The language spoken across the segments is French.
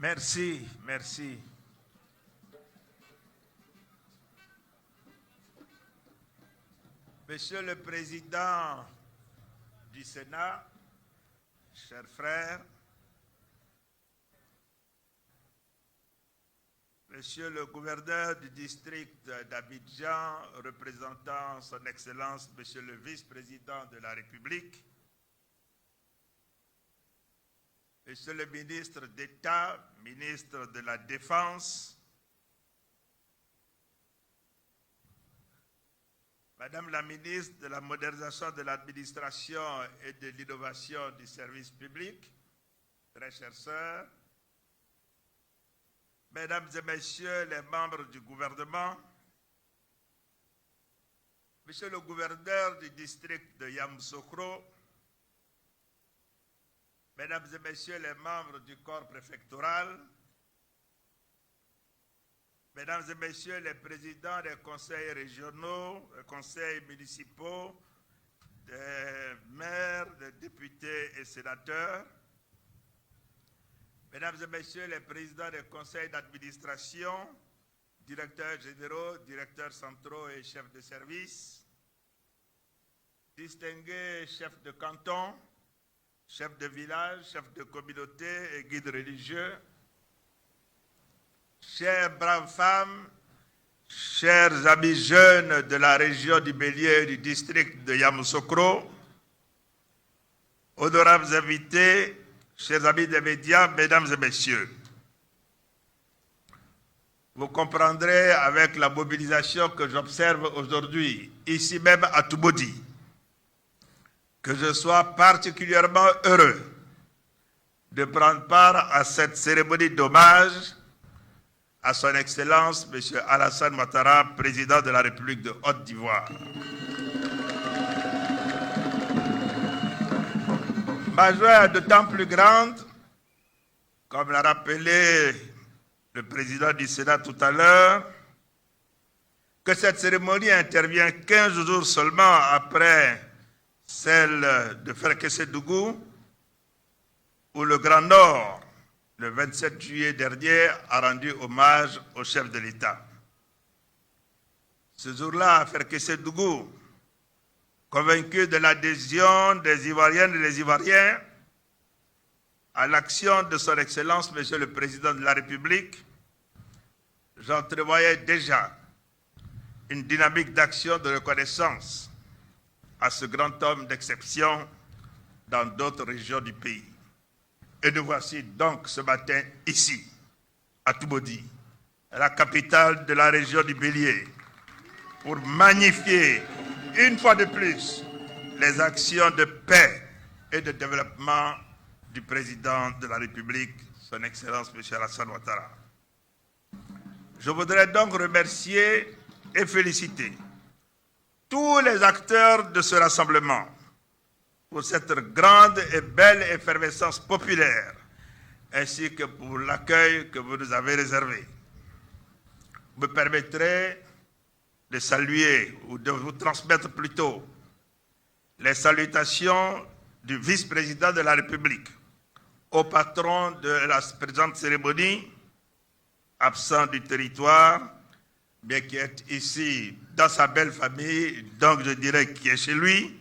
Merci, merci. Monsieur le Président du Sénat, chers frères, Monsieur le gouverneur du district d'Abidjan, représentant son Excellence, Monsieur le vice-président de la République, Monsieur le ministre d'État, ministre de la Défense, Madame la ministre de la modernisation de l'administration et de l'innovation du service public, très chères sœurs, Mesdames et Messieurs les membres du gouvernement, Monsieur le gouverneur du district de Yamoussoukro, Mesdames et Messieurs les membres du corps préfectoral, Mesdames et Messieurs les présidents des conseils régionaux, des conseils municipaux, des maires, des députés et sénateurs, Mesdames et Messieurs les présidents des conseils d'administration, directeurs généraux, directeurs centraux et chefs de service, distingués chefs de canton, chefs de village, chefs de communauté et guides religieux, chères braves femmes, chers amis jeunes de la région du Bélier et du district de Yamoussoukro, honorables invités, chers amis des médias, mesdames et messieurs, vous comprendrez avec la mobilisation que j'observe aujourd'hui, ici même à Toubodi, que je sois particulièrement heureux de prendre part à cette cérémonie d'hommage à son Excellence, M. Alassane Ouattara, président de la République de Côte d'Ivoire. Ma joie est d'autant plus grande, comme l'a rappelé le président du Sénat tout à l'heure, que cette cérémonie intervient 15 jours seulement après celle de Ferkessédougou, où le Grand Nord, le 27 juillet dernier, a rendu hommage au chef de l'État. Ce jour-là, à Ferkessédougou, convaincu de l'adhésion des Ivoiriennes et des Ivoiriens à l'action de son Excellence, Monsieur le Président de la République, j'entrevoyais déjà une dynamique d'action de reconnaissance à ce grand homme d'exception dans d'autres régions du pays. Et nous voici donc ce matin ici, à Toubodi, la capitale de la région du Bélier, pour magnifier une fois de plus les actions de paix et de développement du président de la République, son Excellence M. Alassane Ouattara. Je voudrais donc remercier et féliciter tous les acteurs de ce rassemblement pour cette grande et belle effervescence populaire, ainsi que pour l'accueil que vous nous avez réservé. Vous me permettrez de saluer, ou de vous transmettre plutôt, les salutations du vice-président de la République au patron de la présente cérémonie, absent du territoire, mais qui est ici dans sa belle famille, donc je dirais qui est chez lui,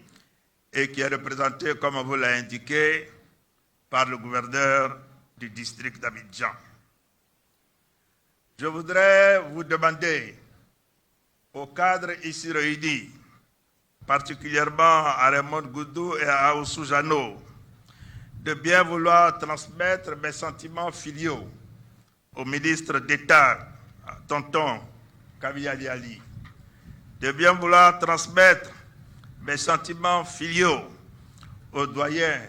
et qui est représenté, comme on vous l'a indiqué, par le gouverneur du district d'Abidjan. Je voudrais vous demander, aux cadres ici réunis, particulièrement à Raymond Goudou et à Oussou Jano, de bien vouloir transmettre mes sentiments filiaux au ministre d'État, tonton Kabiali Ali, de bien vouloir transmettre mes sentiments filiaux au doyen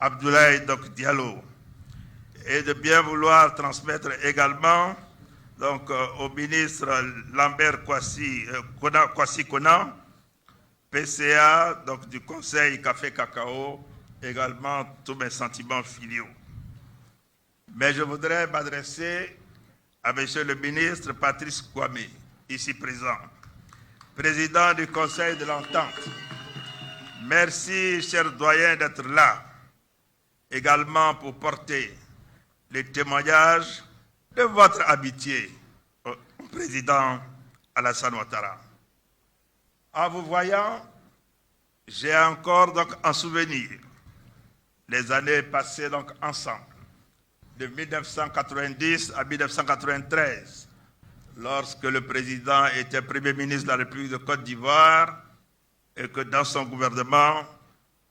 Abdoulaye Dok Diallo, et de bien vouloir transmettre également donc, au ministre Lambert Kwasi Kona, PCA donc, du Conseil Café Cacao, également tous mes sentiments filiaux. Mais je voudrais m'adresser à Monsieur le ministre Patrice Kwame, ici présent, président du Conseil de l'Entente. Merci, cher doyen, d'être là, également pour porter les témoignages de votre amitié au président Alassane Ouattara. En vous voyant, j'ai encore donc en souvenir les années passées donc ensemble, de 1990 à 1993, lorsque le président était Premier ministre de la République de Côte d'Ivoire et que dans son gouvernement,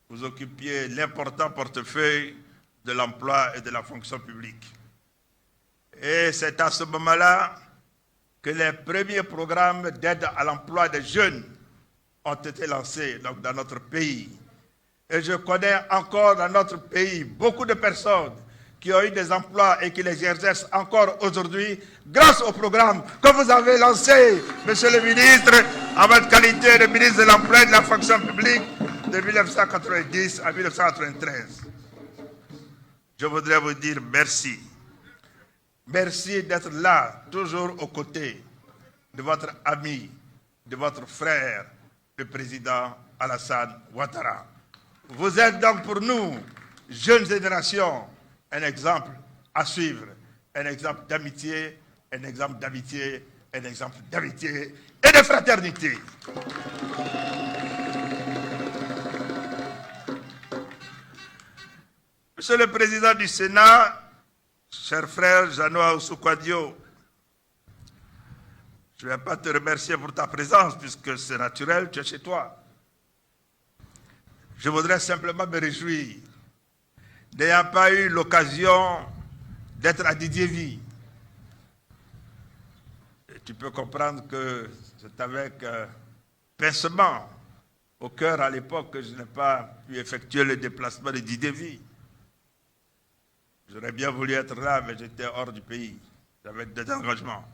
vous occupiez l'important portefeuille de l'emploi et de la fonction publique. Et c'est à ce moment-là que les premiers programmes d'aide à l'emploi des jeunes ont été lancés donc, dans notre pays. Et je connais encore dans notre pays beaucoup de personnes qui ont eu des emplois et qui les exercent encore aujourd'hui grâce au programme que vous avez lancé, monsieur le ministre, en votre qualité de ministre de l'Emploi et de la fonction publique de 1990 à 1993. Je voudrais vous dire merci. Merci d'être là, toujours aux côtés de votre ami, de votre frère, le président Alassane Ouattara. Vous êtes donc pour nous, jeunes générations, un exemple à suivre, un exemple d'amitié, un exemple d'amitié, un exemple d'amitié et de fraternité. Monsieur le Président du Sénat, cher frère Jeannot Oussou-Kouadio, je ne vais pas te remercier pour ta présence puisque c'est naturel, tu es chez toi. Je voudrais simplement me réjouir n'ayant pas eu l'occasion d'être à Didiéville. Et tu peux comprendre que c'est avec pincement au cœur à l'époque que je n'ai pas pu effectuer le déplacement de Didiéville. J'aurais bien voulu être là, mais j'étais hors du pays. J'avais des engagements.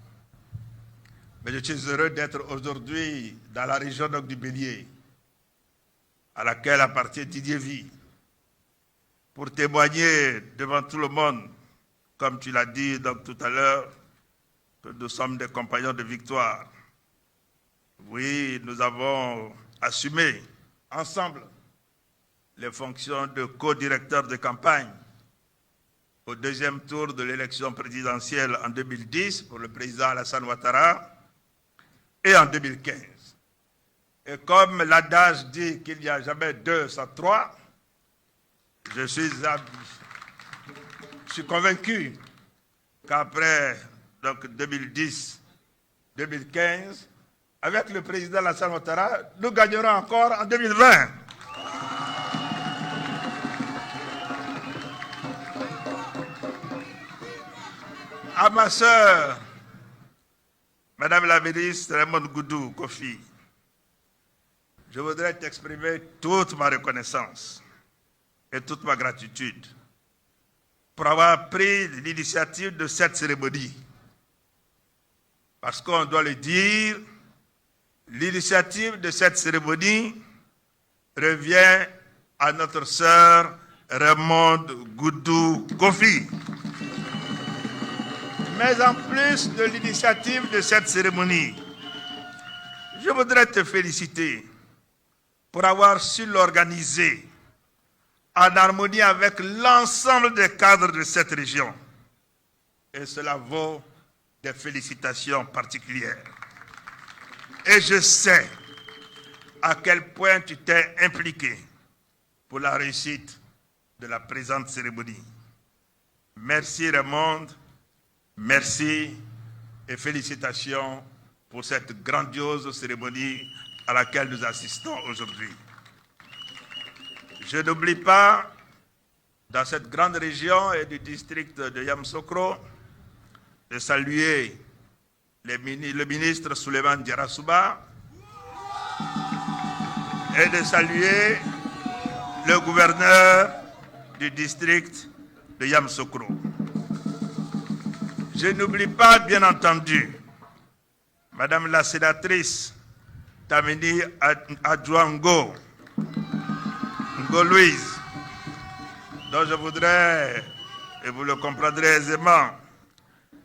Mais je suis heureux d'être aujourd'hui dans la région donc, du Bélier, à laquelle appartient Didiéville, pour témoigner devant tout le monde, comme tu l'as dit donc, tout à l'heure, que nous sommes des compagnons de victoire. Oui, nous avons assumé ensemble les fonctions de co-directeur de campagne au deuxième tour de l'élection présidentielle en 2010 pour le président Alassane Ouattara et en 2015. Et comme l'adage dit qu'il n'y a jamais deux sans trois, je suis convaincu qu'après 2010-2015, avec le président Alassane Ouattara, nous gagnerons encore en 2020. À ma sœur, Madame la ministre Raymond Goudou Kofi, je voudrais t'exprimer toute ma reconnaissance et toute ma gratitude pour avoir pris l'initiative de cette cérémonie. Parce qu'on doit le dire, l'initiative de cette cérémonie revient à notre sœur Raymond Goudou Kofi. Mais en plus de l'initiative de cette cérémonie, je voudrais te féliciter pour avoir su l'organiser en harmonie avec l'ensemble des cadres de cette région. Et cela vaut des félicitations particulières. Et je sais à quel point tu t'es impliqué pour la réussite de la présente cérémonie. Merci Raymond. Merci et félicitations pour cette grandiose cérémonie à laquelle nous assistons aujourd'hui. Je n'oublie pas, dans cette grande région et du district de Yamoussoukro, de saluer le ministre Souleymane Diarra-Souba et de saluer le gouverneur du district de Yamoussoukro. Je n'oublie pas, bien entendu, Madame la sénatrice Tamini Adjouango, Ngo Louise, dont je voudrais, et vous le comprendrez aisément,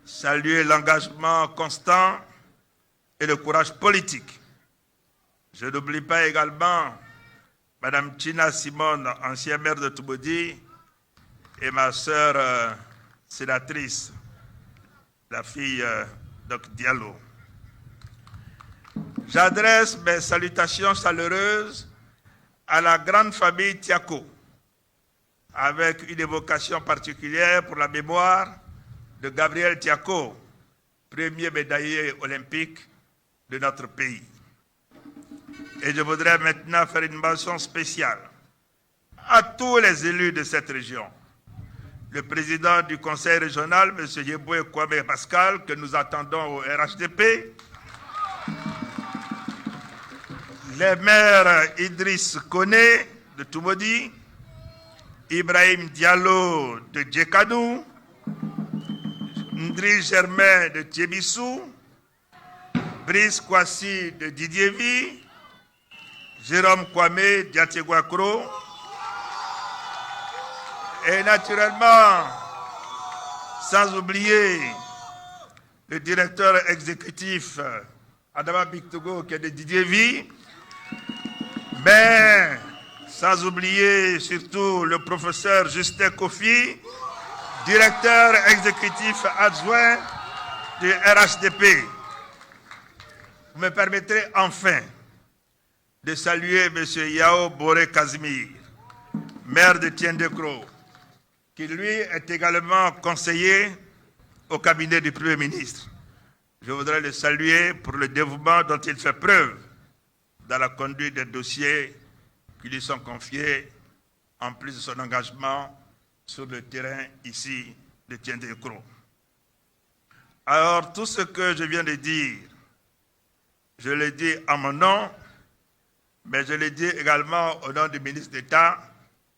saluer l'engagement constant et le courage politique. Je n'oublie pas également Madame China Simone, ancienne maire de Toubodi, et ma sœur sénatrice, la fille donc Diallo. J'adresse mes salutations chaleureuses à la grande famille Tiako, avec une évocation particulière pour la mémoire de Gabriel Tiako, premier médaillé olympique de notre pays. Et je voudrais maintenant faire une mention spéciale à tous les élus de cette région. Le président du conseil régional, M. Yeboué Kwame Pascal, que nous attendons au RHDP. Les maires Idriss Koné de Toumodi, Ibrahim Diallo de Djekanou, Ndri Germain de Tiebissou, Brice Kwasi de Didievi, Jérôme Kwame d'Yateguakro, et naturellement, sans oublier le directeur exécutif Adama Bictogo qui est de Didievi, mais sans oublier surtout le professeur Justin Kofi, directeur exécutif adjoint du RHDP. Vous me permettrez enfin de saluer M. Yao Boré Casimir, maire de Tiendekro, qui lui est également conseiller au cabinet du Premier ministre. Je voudrais le saluer pour le dévouement dont il fait preuve dans la conduite des dossiers qui lui sont confiés, en plus de son engagement sur le terrain ici de Tiendekro. Alors, tout ce que je viens de dire, je le dis en mon nom, mais je le dis également au nom du ministre d'État,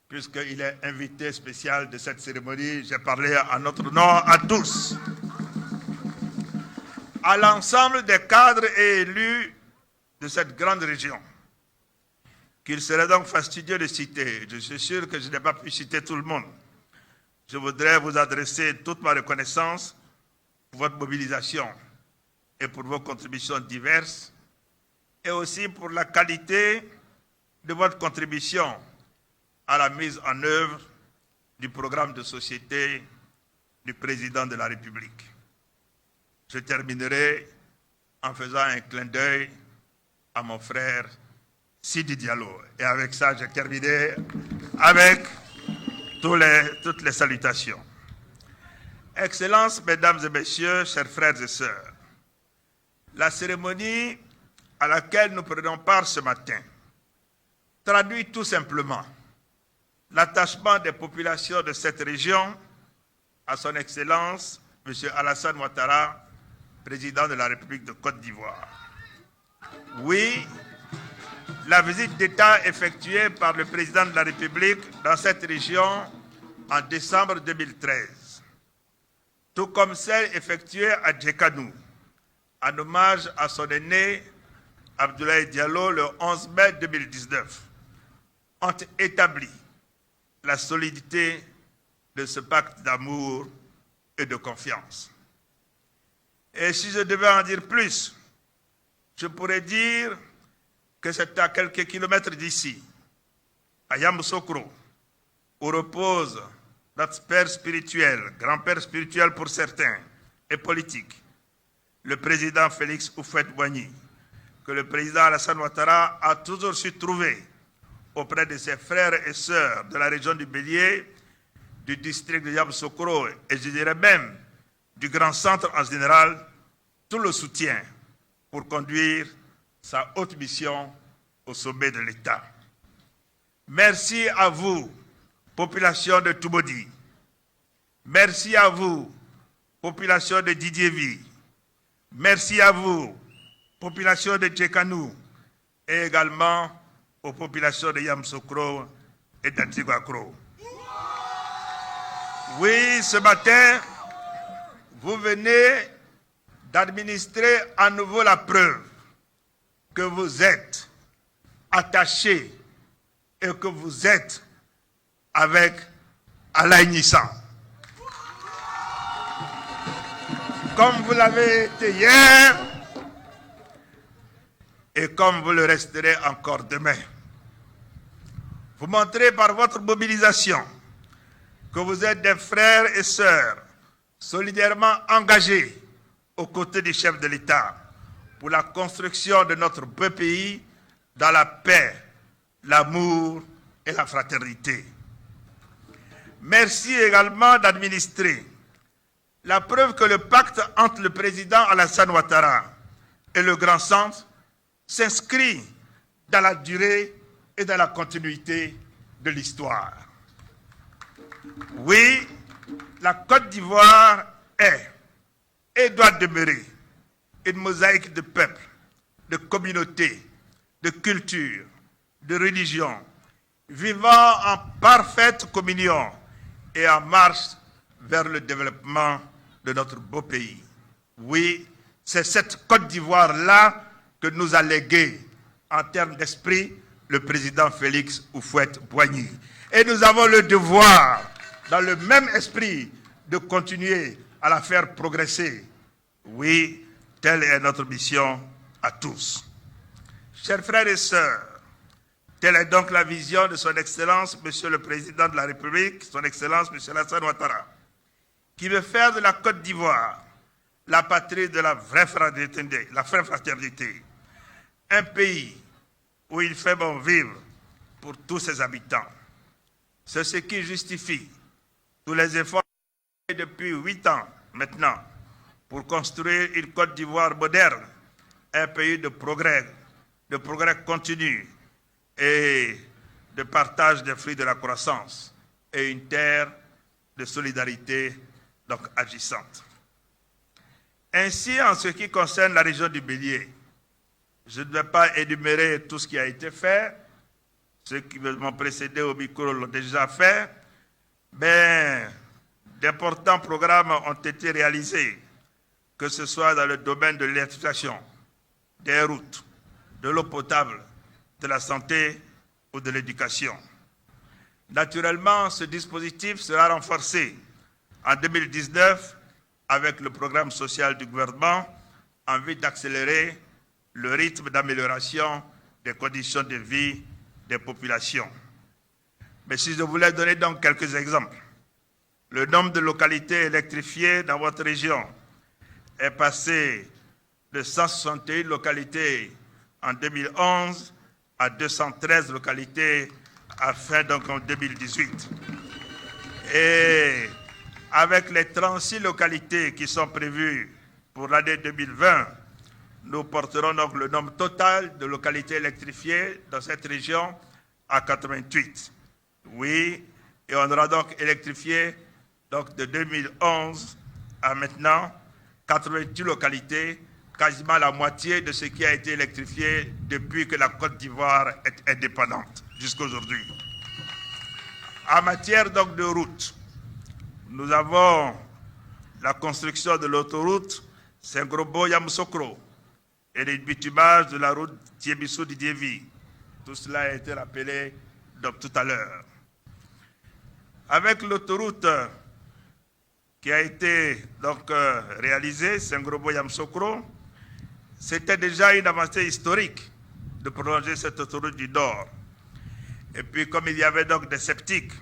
puisqu'il est invité spécial de cette cérémonie. J'ai parlé en notre nom à tous. À l'ensemble des cadres et élus de cette grande région, qu'il serait donc fastidieux de citer. Je suis sûr que je n'ai pas pu citer tout le monde. Je voudrais vous adresser toute ma reconnaissance pour votre mobilisation et pour vos contributions diverses, et aussi pour la qualité de votre contribution à la mise en œuvre du programme de société du président de la République. Je terminerai en faisant un clin d'œil à mon frère Sidi Diallo. Et avec ça, j'ai terminé avec toutes les salutations. Excellences, mesdames et messieurs, chers frères et sœurs, la cérémonie à laquelle nous prenons part ce matin traduit tout simplement l'attachement des populations de cette région à son Excellence, M. Alassane Ouattara, président de la République de Côte d'Ivoire. Oui, la visite d'État effectuée par le président de la République dans cette région en décembre 2013, tout comme celle effectuée à Djekanou, en hommage à son aîné Abdoulaye Diallo le 11 mai 2019, ont établi la solidité de ce pacte d'amour et de confiance. Et si je devais en dire plus, je pourrais dire que c'est à quelques kilomètres d'ici, à Yamoussoukro, où repose notre père spirituel, grand-père spirituel pour certains, et politique, le président Félix Houphouët-Boigny, que le président Alassane Ouattara a toujours su trouver auprès de ses frères et sœurs de la région du Bélier, du district de Yamoussoukro et je dirais même du Grand Centre en général, tout le soutien pour conduire sa haute mission au sommet de l'État. Merci à vous, population de Toumodi. Merci à vous, population de Didievi. Merci à vous, population de Djekanou, et également aux populations de Yamoussoukro et d'Antigua-Kro. Oui, ce matin, vous venez d'administrer à nouveau la preuve que vous êtes attachés et que vous êtes avec Alain Nissan. Comme vous l'avez été hier et comme vous le resterez encore demain. Vous montrez par votre mobilisation que vous êtes des frères et sœurs solidairement engagés aux côtés du chef de l'État pour la construction de notre beau pays dans la paix, l'amour et la fraternité. Merci également d'administrer la preuve que le pacte entre le président Alassane Ouattara et le Grand Centre s'inscrit dans la durée et dans la continuité de l'histoire. Oui, la Côte d'Ivoire est et doit demeurer une mosaïque de peuples, de communautés, de cultures, de religions, vivant en parfaite communion et en marche vers le développement de notre beau pays. Oui, c'est cette Côte d'Ivoire-là que nous a légué en termes d'esprit le président Félix Houphouët-Boigny. Et nous avons le devoir, dans le même esprit, de continuer à la faire progresser. Oui, telle est notre mission à tous. Chers frères et sœurs, telle est donc la vision de son Excellence, Monsieur le Président de la République, son Excellence, Monsieur Alassane Ouattara, qui veut faire de la Côte d'Ivoire la patrie de la vraie fraternité, un pays où il fait bon vivre pour tous ses habitants. C'est ce qui justifie tous les efforts depuis 8 ans maintenant pour construire une Côte d'Ivoire moderne, un pays de progrès continu et de partage des fruits de la croissance et une terre de solidarité donc agissante. Ainsi, en ce qui concerne la région du Bélier, je ne vais pas énumérer tout ce qui a été fait, ceux qui m'ont précédé au micro l'ont déjà fait, mais d'importants programmes ont été réalisés, que ce soit dans le domaine de l'électrification, des routes, de l'eau potable, de la santé ou de l'éducation. Naturellement, ce dispositif sera renforcé en 2019 avec le programme social du gouvernement en vue d'accélérer le rythme d'amélioration des conditions de vie des populations. Mais si je voulais donner donc quelques exemples, le nombre de localités électrifiées dans votre région est passé de 161 localités en 2011 à 213 localités à fin donc en 2018. Et avec les 36 localités qui sont prévues pour l'année 2020, nous porterons donc le nombre total de localités électrifiées dans cette région à 88. Oui, et on aura donc électrifié donc de 2011 à maintenant 88 localités, quasiment la moitié de ce qui a été électrifié depuis que la Côte d'Ivoire est indépendante jusqu'à aujourd'hui. En matière donc de route, nous avons la construction de l'autoroute Sengrobo-Yamoussoukro et le bitumage de la route Thiébissou-Didievi. Tout cela a été rappelé donc tout à l'heure. Avec l'autoroute qui a été donc réalisée, Sengrobo-Yamoussoukro, c'était déjà une avancée historique de prolonger cette autoroute du Nord. Et puis comme il y avait donc des sceptiques,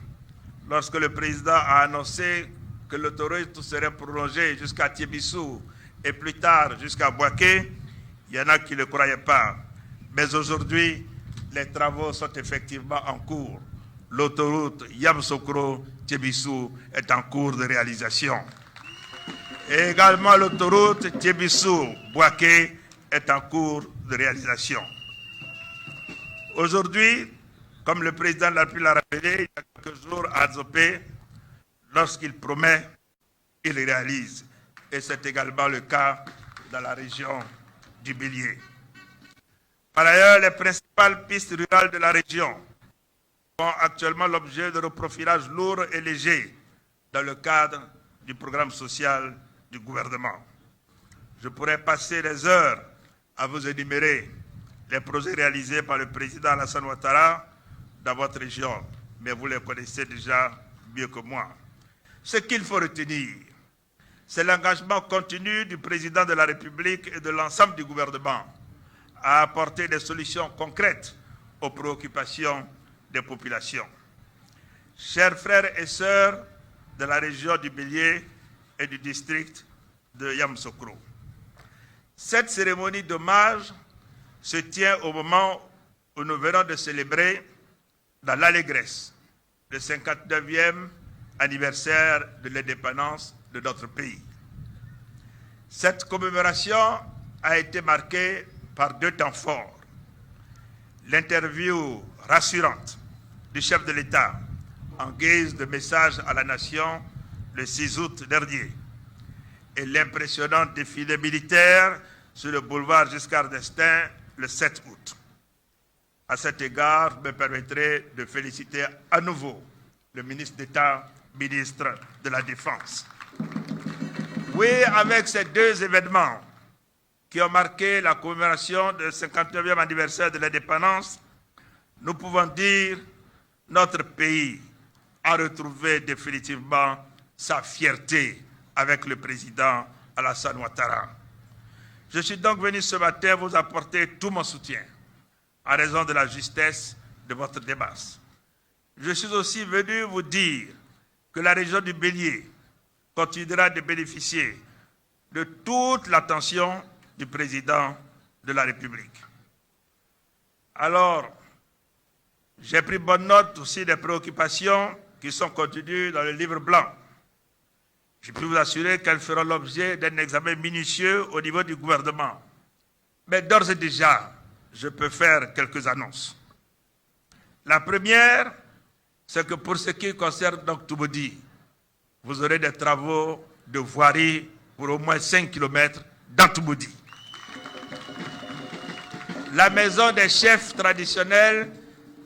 lorsque le président a annoncé que l'autoroute serait prolongée jusqu'à Thiébissou et plus tard jusqu'à Bouaké, il y en a qui ne croyaient pas. Mais aujourd'hui, les travaux sont effectivement en cours. L'autoroute Yamoussoukro-Thiébissou est en cours de réalisation. Et également l'autoroute Thiébissou-Bouaké est en cours de réalisation. Aujourd'hui, comme le président de la République l'a rappelé il y a quelques jours à Zopé, lorsqu'il promet, il réalise. Et c'est également le cas dans la région du Bélier. Par ailleurs, les principales pistes rurales de la région font actuellement l'objet de reprofilage lourd et léger dans le cadre du programme social du gouvernement. Je pourrais passer des heures à vous énumérer les projets réalisés par le président Alassane Ouattara dans votre région, mais vous les connaissez déjà mieux que moi. Ce qu'il faut retenir, c'est l'engagement continu du président de la République et de l'ensemble du gouvernement à apporter des solutions concrètes aux préoccupations des populations. Chers frères et sœurs de la région du Bélier et du district de Yamoussoukro. Cette cérémonie d'hommage se tient au moment où nous venons de célébrer dans l'allégresse le 59e anniversaire de l'indépendance de notre pays. Cette commémoration a été marquée par deux temps forts. L'interview rassurante du chef de l'État en guise de message à la nation le 6 août dernier et l'impressionnant défilé militaire sur le boulevard Giscard d'Estaing le 7 août. À cet égard, je me permettrai de féliciter à nouveau le ministre d'État, ministre de la Défense. Oui, avec ces deux événements qui ont marqué la commémoration du 59e anniversaire de l'indépendance, nous pouvons dire que notre pays a retrouvé définitivement sa fierté avec le président Alassane Ouattara. Je suis donc venu ce matin vous apporter tout mon soutien en raison de la justesse de votre démarche. Je suis aussi venu vous dire que la région du Bélier continuera de bénéficier de toute l'attention du président de la République. Alors, j'ai pris bonne note aussi des préoccupations qui sont contenues dans le livre blanc. Je peux vous assurer qu'elles feront l'objet d'un examen minutieux au niveau du gouvernement. Mais d'ores et déjà, je peux faire quelques annonces. La première, c'est que pour ce qui concerne donc Touboudi, vous aurez des travaux de voirie pour au moins 5 km dans Touboudi. La maison des chefs traditionnels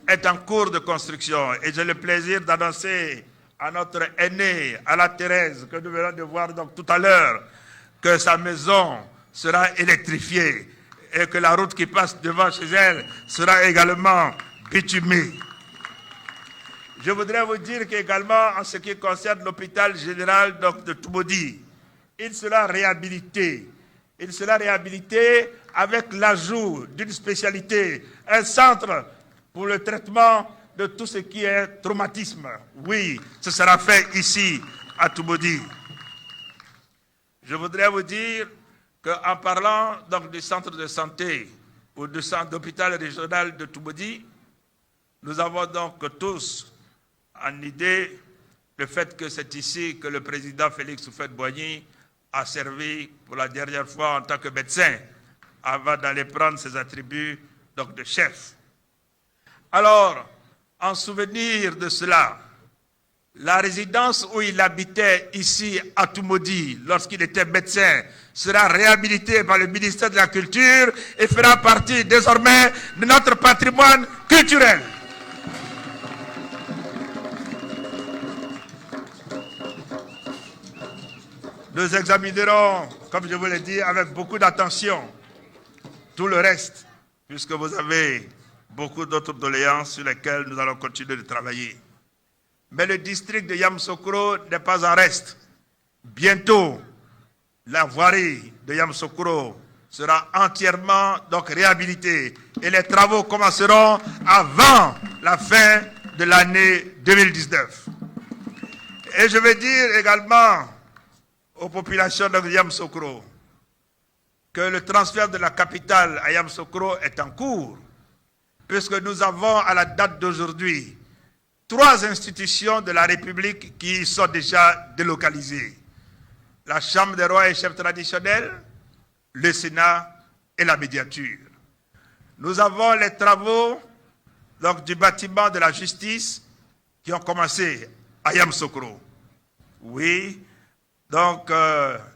est en cours de construction et j'ai le plaisir d'annoncer à notre aînée, à la Thérèse, que nous venons de voir donc tout à l'heure, que sa maison sera électrifiée et que la route qui passe devant chez elle sera également bitumée. Je voudrais vous dire qu'également, en ce qui concerne l'hôpital général donc, de Touboudi, il sera réhabilité. Il sera réhabilité avec l'ajout d'une spécialité, un centre pour le traitement de tout ce qui est traumatisme. Oui, ce sera fait ici, à Touboudi. Je voudrais vous dire qu'en parlant donc du centre de santé ou du centre d'hôpital régional de Touboudi, nous avons donc tous en idée le fait que c'est ici que le président Félix Houphouët-Boigny a servi pour la dernière fois en tant que médecin avant d'aller prendre ses attributs donc de chef. Alors, en souvenir de cela, la résidence où il habitait ici à Touboudi lorsqu'il était médecin sera réhabilitée par le ministère de la Culture et fera partie désormais de notre patrimoine culturel. Nous examinerons, comme je vous l'ai dit, avec beaucoup d'attention tout le reste, puisque vous avez beaucoup d'autres doléances sur lesquelles nous allons continuer de travailler. Mais le district de Yamoussoukro n'est pas en reste. Bientôt, la voirie de Yamoussoukro sera entièrement donc réhabilitée et les travaux commenceront avant la fin de l'année 2019. Et je vais dire également aux populations de Yamoussoukro que le transfert de la capitale à Yamoussoukro est en cours, puisque nous avons à la date d'aujourd'hui 3 institutions de la République qui sont déjà délocalisées. La Chambre des rois et chefs traditionnels, le Sénat et la médiature. Nous avons les travaux donc, du bâtiment de la justice qui ont commencé à Yamoussoukro. Oui, donc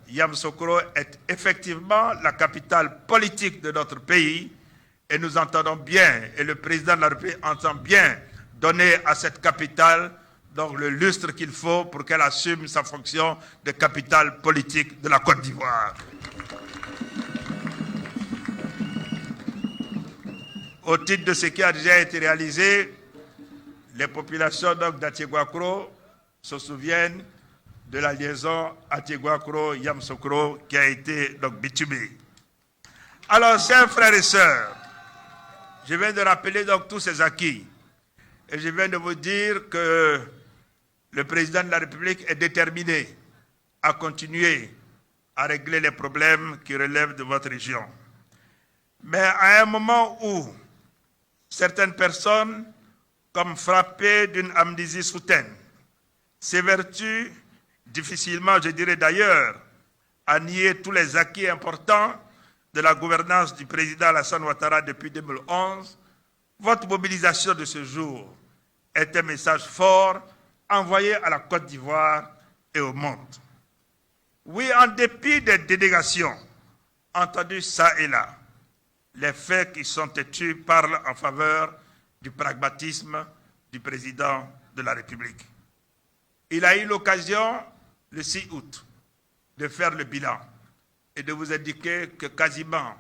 Yamoussoukro est effectivement la capitale politique de notre pays et nous entendons bien, et le président de la République entend bien donner à cette capitale donc, le lustre qu'il faut pour qu'elle assume sa fonction de capitale politique de la Côte d'Ivoire. Au titre de ce qui a déjà été réalisé, les populations d'Atiéguakro se souviennent de la liaison Atiéguakro-Yamoussoukro qui a été donc bitumée. Alors, chers frères et sœurs, je viens de rappeler donc tous ces acquis et je viens de vous dire que le président de la République est déterminé à continuer à régler les problèmes qui relèvent de votre région. Mais à un moment où certaines personnes, comme frappées d'une amnésie soudaine, s'évertuent difficilement, je dirais d'ailleurs, à nier tous les acquis importants de la gouvernance du président Alassane Ouattara depuis 2011, votre mobilisation de ce jour est un message fort envoyé à la Côte d'Ivoire et au monde. Oui, en dépit des dénégations entendues ça et là, les faits qui sont têtus parlent en faveur du pragmatisme du président de la République. Il a eu l'occasion, le 6 août, de faire le bilan et de vous indiquer que quasiment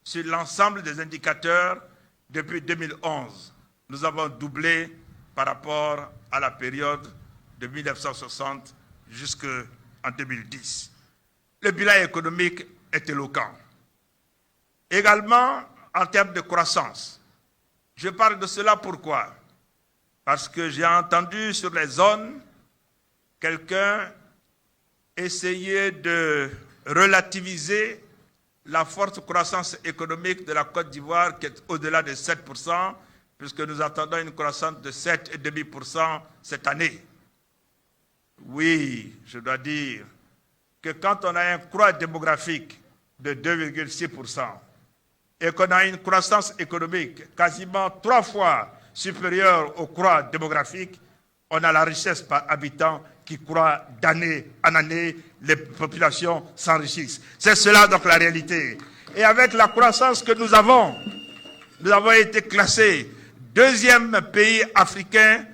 sur l'ensemble des indicateurs, depuis 2011, nous avons doublé par rapport à la période de 1960 jusqu'en 2010. Le bilan économique est éloquent. Également, en termes de croissance. Je parle de cela pourquoi? Parce que j'ai entendu sur les zones quelqu'un essayer de relativiser la forte croissance économique de la Côte d'Ivoire qui est au-delà de 7%, puisque nous attendons une croissance de 7,5% cette année. Oui, je dois dire que quand on a un croît démographique de 2,6% et qu'on a une croissance économique quasiment 3 fois supérieure au croît démographique, on a la richesse par habitant qui croît d'année en année, les populations s'enrichissent. C'est cela donc la réalité. Et avec la croissance que nous avons été classés 2e pays africain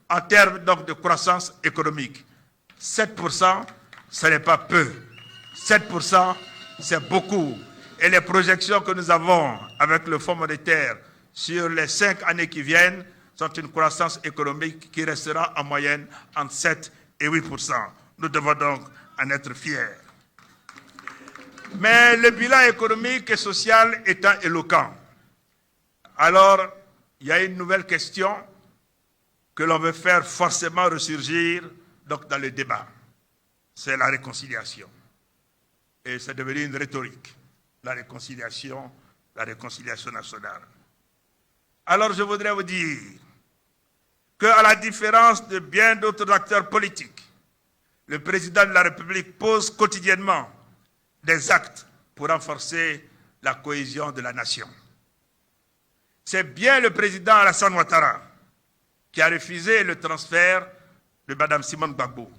en termes donc de croissance économique. 7%, ce n'est pas peu. 7%, c'est beaucoup. Et les projections que nous avons avec le Fonds monétaire sur les 5 années qui viennent sont une croissance économique qui restera en moyenne entre 7 et 8%. Nous devons donc en être fiers. Mais le bilan économique et social étant éloquent, alors il y a une nouvelle question que l'on veut faire forcément ressurgir donc, dans le débat. C'est la réconciliation. Et c'est devenu une rhétorique. La réconciliation nationale. Alors je voudrais vous dire qu'à la différence de bien d'autres acteurs politiques, le président de la République pose quotidiennement des actes pour renforcer la cohésion de la nation. C'est bien le président Alassane Ouattara qui a refusé le transfert de Mme Simone Gbagbo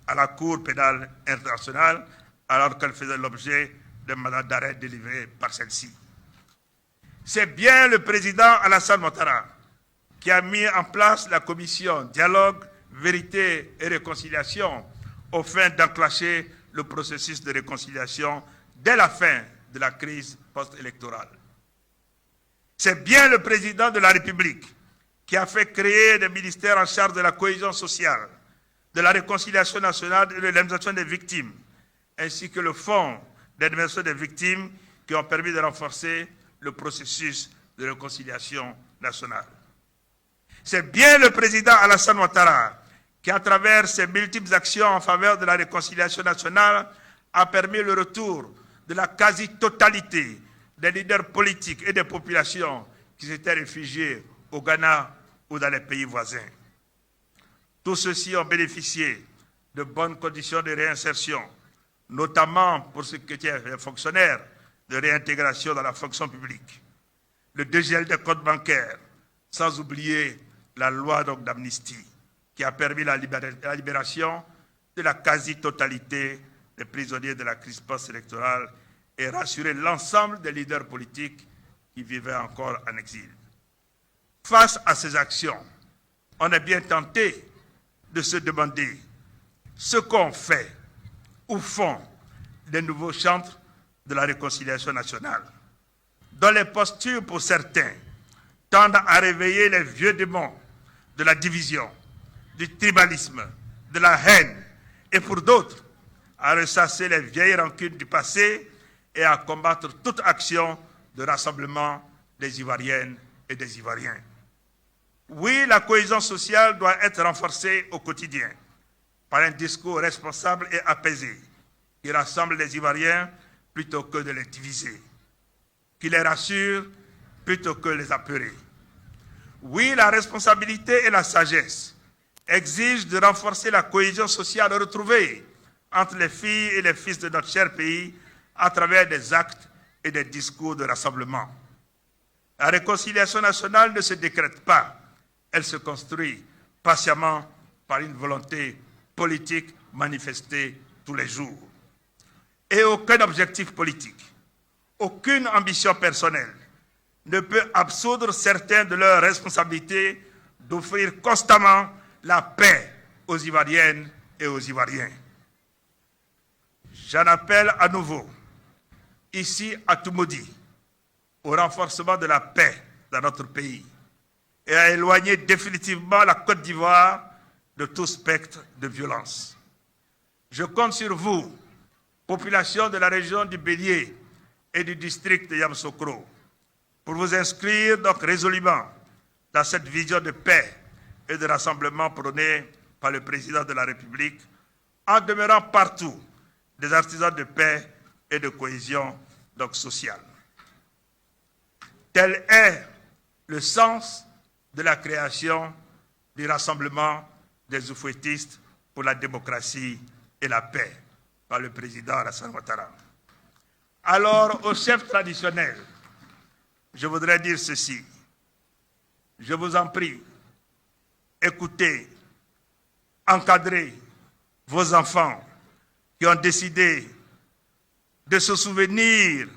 à la Cour pénale internationale alors qu'elle faisait l'objet d'un mandat d'arrêt délivré par celle-ci. C'est bien le président Alassane Ouattara qui a mis en place la commission Dialogue, Vérité et Réconciliation aux fins d'enclencher le processus de réconciliation dès la fin de la crise post-électorale. C'est bien le président de la République qui a fait créer des ministères en charge de la cohésion sociale, de la réconciliation nationale et de l'indemnisation des victimes, ainsi que le fonds d'indemnisation des victimes qui ont permis de renforcer le processus de réconciliation nationale. C'est bien le président Alassane Ouattara qui, à travers ses multiples actions en faveur de la réconciliation nationale, a permis le retour de la quasi-totalité des leaders politiques et des populations qui s'étaient réfugiés au Ghana ou dans les pays voisins. Tous ceux-ci ont bénéficié de bonnes conditions de réinsertion, notamment pour ceux qui étaient les fonctionnaires de réintégration dans la fonction publique, le dégel des comptes bancaires, sans oublier la loi d'amnistie qui a permis la libération de la quasi-totalité des prisonniers de la crise post-électorale et rassurer l'ensemble des leaders politiques qui vivaient encore en exil. Face à ces actions, on est bien tenté de se demander ce qu'ont fait ou font les nouveaux chantres de la réconciliation nationale, dont les postures, pour certains, tendent à réveiller les vieux démons de la division, du tribalisme, de la haine, et pour d'autres, à ressasser les vieilles rancunes du passé et à combattre toute action de rassemblement des Ivoiriennes et des Ivoiriens. Oui, la cohésion sociale doit être renforcée au quotidien par un discours responsable et apaisé qui rassemble les Ivoiriens plutôt que de les diviser, qui les rassure plutôt que les apeurer. Oui, la responsabilité et la sagesse exigent de renforcer la cohésion sociale retrouvée entre les filles et les fils de notre cher pays à travers des actes et des discours de rassemblement. La réconciliation nationale ne se décrète pas, elle se construit patiemment par une volonté politique manifestée tous les jours. Et aucun objectif politique, aucune ambition personnelle ne peut absoudre certains de leurs responsabilités d'offrir constamment la paix aux Ivoiriennes et aux Ivoiriens. J'en appelle à nouveau, ici à Toumoudi, au renforcement de la paix dans notre pays et à éloigner définitivement la Côte d'Ivoire de tout spectre de violence. Je compte sur vous, population de la région du Bélier et du district de Yamoussoukro, pour vous inscrire donc résolument dans cette vision de paix et de rassemblement prônée par le président de la République, en demeurant partout des artisans de paix et de cohésion donc sociale. Tel est le sens de la création du rassemblement des oufouettistes pour la démocratie et la paix par le président Alassane Ouattara. Alors, aux chefs traditionnels, je voudrais dire ceci. Je vous en prie, écoutez, encadrez vos enfants qui ont décidé de se souvenir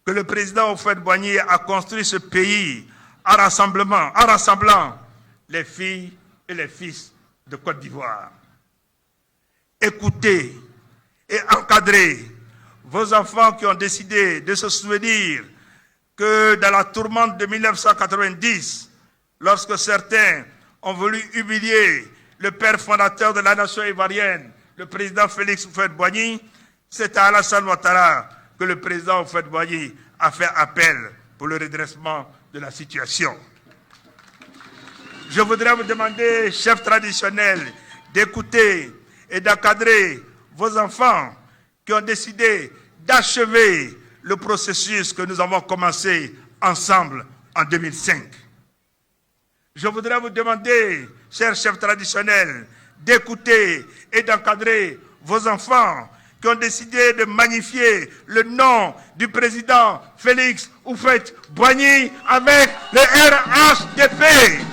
que le président Houphouët-Boigny a construit ce pays en rassemblant les filles et les fils de Côte d'Ivoire. Écoutez et encadrez vos enfants qui ont décidé de se souvenir que dans la tourmente de 1990, lorsque certains ont voulu humilier le père fondateur de la nation ivoirienne, le président Félix Houphouët-Boigny, c'est à Alassane Ouattara que le président Houphouët-Boigny a fait appel pour le redressement de la situation. Je voudrais vous demander, chefs traditionnels, d'écouter et d'encadrer vos enfants qui ont décidé d'achever le processus que nous avons commencé ensemble en 2005. Je voudrais vous demander, chers chefs traditionnels, d'écouter et d'encadrer vos enfants qui ont décidé de magnifier le nom du président Félix Houphouët-Boigny avec le RHDP.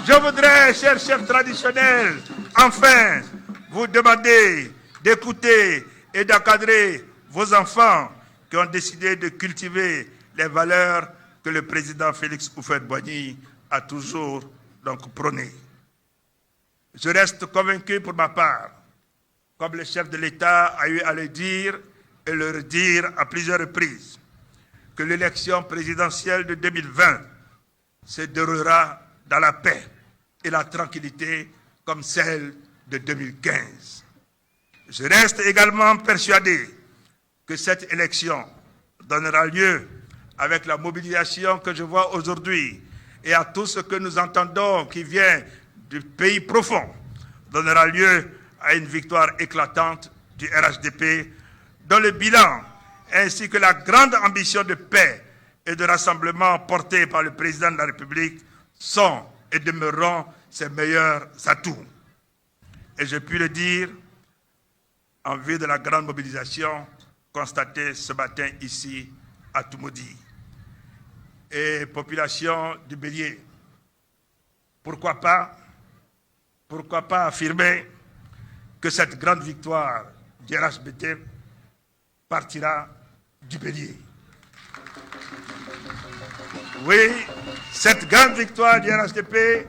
Je voudrais, chers chefs traditionnels, enfin vous demander d'écouter et d'encadrer vos enfants qui ont décidé de cultiver les valeurs que le président Félix Houphouët-Boigny a toujours donc prônées. Je reste convaincu pour ma part, comme le chef de l'État a eu à le dire et le redire à plusieurs reprises, que l'élection présidentielle de 2020 se déroulera dans la paix et la tranquillité comme celle de 2015. Je reste également persuadé que cette élection donnera lieu, avec la mobilisation que je vois aujourd'hui et à tout ce que nous entendons qui vient du pays profond, donnera lieu à une victoire éclatante du RHDP, dont le bilan ainsi que la grande ambition de paix et de rassemblement portée par le président de la République sont et demeureront ses meilleurs atouts. Et je puis le dire, en vue de la grande mobilisation constatée ce matin ici à Toumoudi. Et population du Bélier, pourquoi pas affirmer que cette grande victoire du RHDP partira du Bélier. Oui, cette grande victoire du RHDP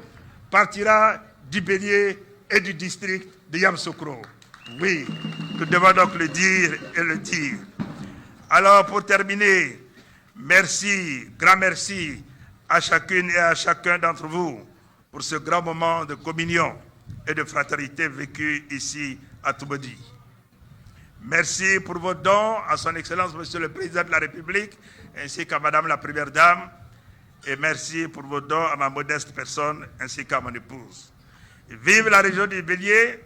partira du Bélier et du district de Yamoussoukro. Oui, nous devons donc le dire et le dire. Alors, pour terminer, merci, grand merci à chacune et à chacun d'entre vous pour ce grand moment de communion et de fraternité vécu ici à Toumoudi. Merci pour vos dons à son Excellence, Monsieur le Président de la République, ainsi qu'à Madame la Première Dame. Et merci pour vos dons à ma modeste personne, ainsi qu'à mon épouse. Et vive la région du Bélier,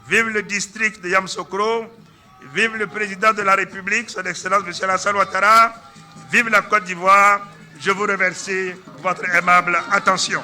vive le district de Yamoussoukro, Vive le président de la République, son Excellence M. Alassane Ouattara. Vive la Côte d'Ivoire. Je vous remercie de votre aimable attention.